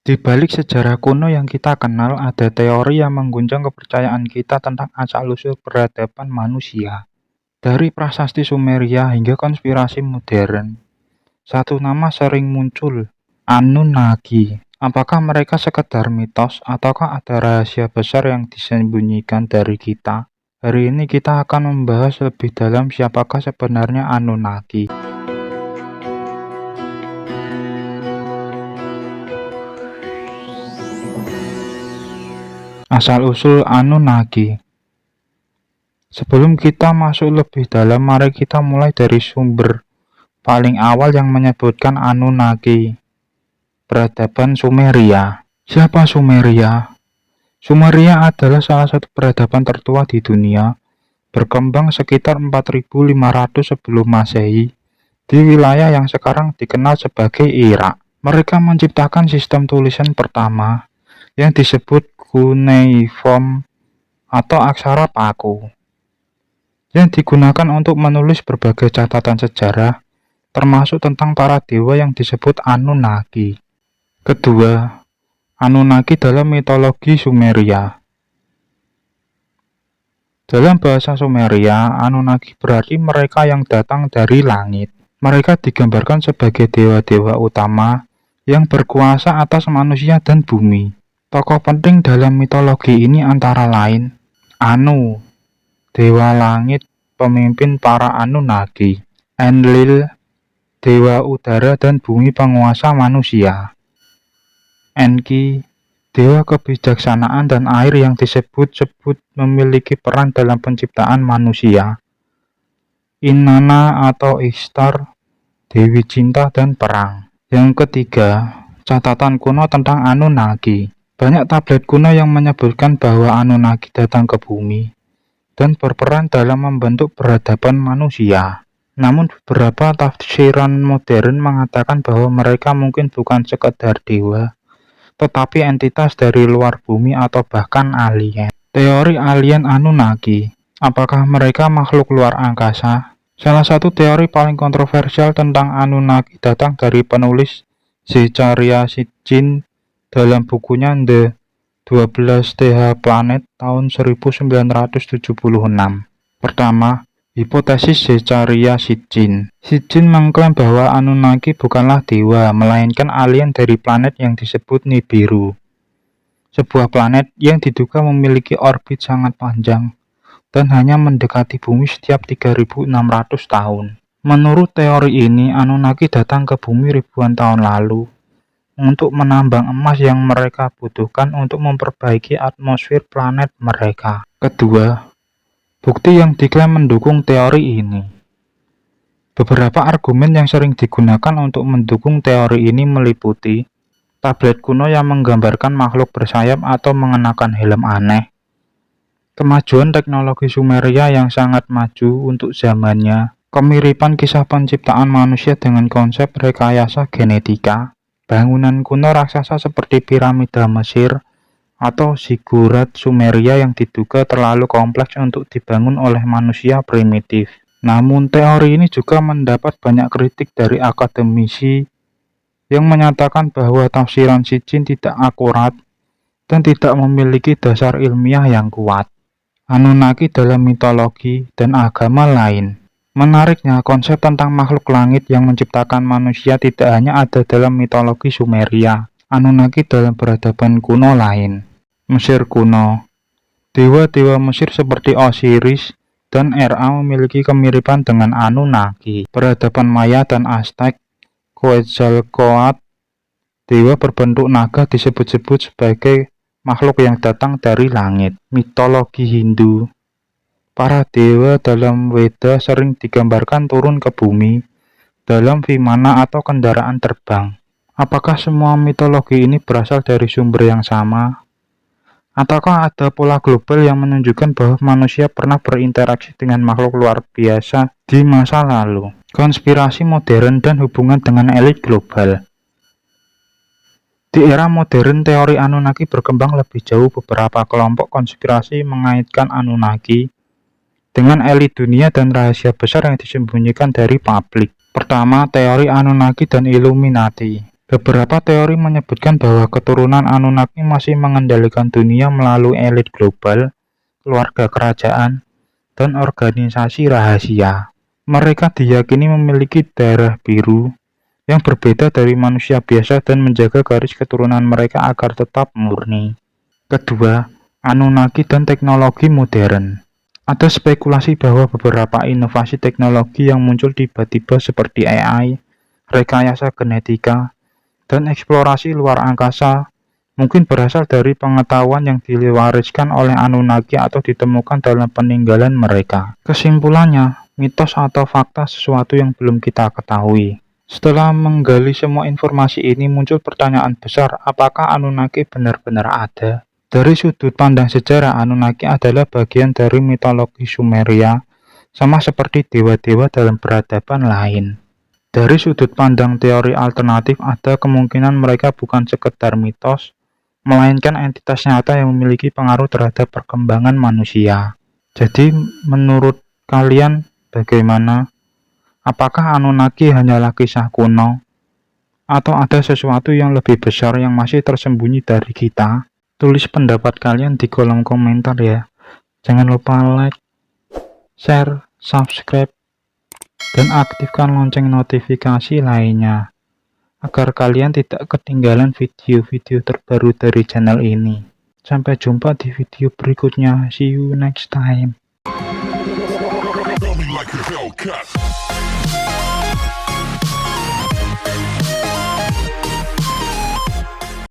Di balik sejarah kuno yang kita kenal, ada teori yang mengguncang kepercayaan kita tentang asal-usul peradaban manusia. Dari prasasti Sumeria hingga konspirasi modern, satu nama sering muncul, Anunnaki. Apakah mereka sekedar mitos, ataukah ada rahasia besar yang disembunyikan dari kita? Hari ini kita akan membahas lebih dalam siapakah sebenarnya Anunnaki. Asal-usul Anunnaki. Sebelum kita masuk lebih dalam, mari kita mulai dari sumber paling awal yang menyebutkan Anunnaki. Peradaban Sumeria. Siapa Sumeria? Sumeria adalah salah satu peradaban tertua di dunia, berkembang sekitar 4500 sebelum Masehi di wilayah yang sekarang dikenal sebagai Irak. Mereka menciptakan sistem tulisan pertama yang disebut cuneiform atau aksara paku, yang digunakan untuk menulis berbagai catatan sejarah, termasuk tentang para dewa yang disebut Anunnaki. Kedua, Anunnaki dalam mitologi Sumeria. Dalam bahasa Sumeria, Anunnaki berarti mereka yang datang dari langit. Mereka digambarkan sebagai dewa-dewa utama yang berkuasa atas manusia dan bumi. Tokoh penting dalam mitologi ini antara lain Anu, dewa langit, pemimpin para Anunnaki; Enlil, dewa udara dan bumi, penguasa manusia; Enki, dewa kebijaksanaan dan air yang disebut-sebut memiliki peran dalam penciptaan manusia; Inanna atau Ishtar, dewi cinta dan perang. Yang ketiga, catatan kuno tentang Anunnaki. Banyak tablet kuno yang menyebutkan bahwa Anunnaki datang ke bumi dan berperan dalam membentuk peradaban manusia. Namun beberapa tafsiran modern mengatakan bahwa mereka mungkin bukan sekedar dewa, tetapi entitas dari luar bumi atau bahkan alien. Teori alien Anunnaki. Apakah mereka makhluk luar angkasa? Salah satu teori paling kontroversial tentang Anunnaki datang dari penulis Zecharia Sitchin dalam bukunya The 12 TH Planet tahun 1976. Pertama, hipotesis Zecharia Sitchin. Sitchin mengklaim bahwa Anunnaki bukanlah dewa, melainkan alien dari planet yang disebut Nibiru, sebuah planet yang diduga memiliki orbit sangat panjang dan hanya mendekati bumi setiap 3600 tahun. Menurut teori ini, Anunnaki datang ke bumi ribuan tahun lalu untuk menambang emas yang mereka butuhkan untuk memperbaiki atmosfer planet mereka. Kedua, bukti yang diklaim mendukung teori ini. Beberapa argumen yang sering digunakan untuk mendukung teori ini meliputi tablet kuno yang menggambarkan makhluk bersayap atau mengenakan helm aneh, kemajuan teknologi Sumeria yang sangat maju untuk zamannya, kemiripan kisah penciptaan manusia dengan konsep rekayasa genetika, bangunan kuno raksasa seperti piramida Mesir atau ziggurat Sumeria yang diduga terlalu kompleks untuk dibangun oleh manusia primitif. Namun teori ini juga mendapat banyak kritik dari akademisi yang menyatakan bahwa tafsiran Sitchin tidak akurat dan tidak memiliki dasar ilmiah yang kuat. Anunnaki dalam mitologi dan agama lain. Menariknya, konsep tentang makhluk langit yang menciptakan manusia tidak hanya ada dalam mitologi Sumeria. Anunnaki dalam peradaban kuno lain. Mesir kuno. Dewa-dewa Mesir seperti Osiris dan Ra memiliki kemiripan dengan Anunnaki. Peradaban Maya dan Aztec, Quetzalcoatl, dewa berbentuk naga, disebut-sebut sebagai makhluk yang datang dari langit. Mitologi Hindu. Para dewa dalam Weda sering digambarkan turun ke bumi dalam vimana atau kendaraan terbang. Apakah semua mitologi ini berasal dari sumber yang sama? Ataukah ada pola global yang menunjukkan bahwa manusia pernah berinteraksi dengan makhluk luar biasa di masa lalu? Konspirasi modern dan hubungan dengan elit global. Di era modern, teori Anunnaki berkembang lebih jauh. Beberapa kelompok konspirasi mengaitkan Anunnaki dengan elit dunia dan rahasia besar yang disembunyikan dari publik. Pertama, teori Anunnaki dan Illuminati. Beberapa teori menyebutkan bahwa keturunan Anunnaki masih mengendalikan dunia melalui elit global, keluarga kerajaan, dan organisasi rahasia. Mereka diyakini memiliki darah biru yang berbeda dari manusia biasa dan menjaga garis keturunan mereka agar tetap murni. Kedua, Anunnaki dan teknologi modern. Ada spekulasi bahwa beberapa inovasi teknologi yang muncul tiba-tiba seperti AI, rekayasa genetika, dan eksplorasi luar angkasa mungkin berasal dari pengetahuan yang diwariskan oleh Anunnaki atau ditemukan dalam peninggalan mereka. Kesimpulannya, mitos atau fakta sesuatu yang belum kita ketahui. Setelah menggali semua informasi ini, muncul pertanyaan besar, apakah Anunnaki benar-benar ada? Dari sudut pandang sejarah, Anunnaki adalah bagian dari mitologi Sumeria, sama seperti dewa-dewa dalam peradaban lain. Dari sudut pandang teori alternatif, ada kemungkinan mereka bukan sekedar mitos, melainkan entitas nyata yang memiliki pengaruh terhadap perkembangan manusia. Jadi, menurut kalian bagaimana? Apakah Anunnaki hanyalah kisah kuno? Atau ada sesuatu yang lebih besar yang masih tersembunyi dari kita? Tulis pendapat kalian di kolom komentar ya. Jangan lupa like, share, subscribe, dan aktifkan lonceng notifikasi lainnya, agar kalian tidak ketinggalan video-video terbaru dari channel ini. Sampai jumpa di video berikutnya. See you next time.